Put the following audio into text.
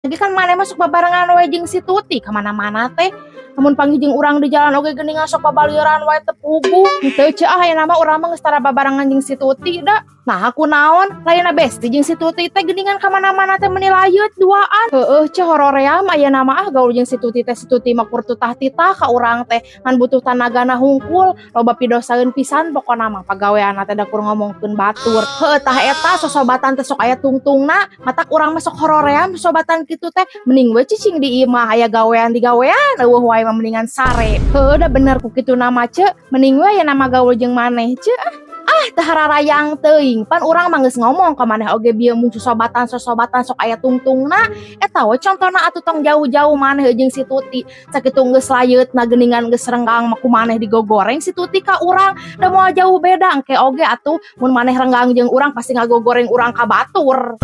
Lagi kan mana masuk babarengan wae jeung si Tuti kemana-mana teh. Namun panggil jeung urang di jalan oge geuningan sok babalieuran wae teu puguh. Henteu cenah aya nama urang mah geus tara babarengan jeung si Tuti da. Nah aku naon lainna besti jeung si Tuti teh geuningan ka mana-mana teh meuni layeut duaan. Heueuh ceh horoream aya nama gaul jeung si Tuti mah kur tutah-titah ka urang teh ngan butuh tanagana hungkul loba pidosaeun pisan pokona mah pagaweanna teh da kur ngomongkeun batur. Heueuh tah eta sosobatan teh sok aya tungtungna matak urang mah sok horoream sosobatan kitu teh mending we cicing di imah aya gawean di gawean eueuh wae mah mendingan sare. Heueuh da bener ku kitu nama ce mending we aya nama gaul jeung maneh ce teu hararayang teuing pan urang mah geus ngomong ka maneh oge bieu mun sosobatan sok aya tungtungna eta we contona atuh tong jauh-jauh maneh jeung si Tuti sakitu geus layeutna geuningan geus renggang mah ku maneh digogoreng si Tuti ka urang da moal jauh beda engke oge atuh mun maneh renggang jeung urang pasti ngagogoreng urang ka batur.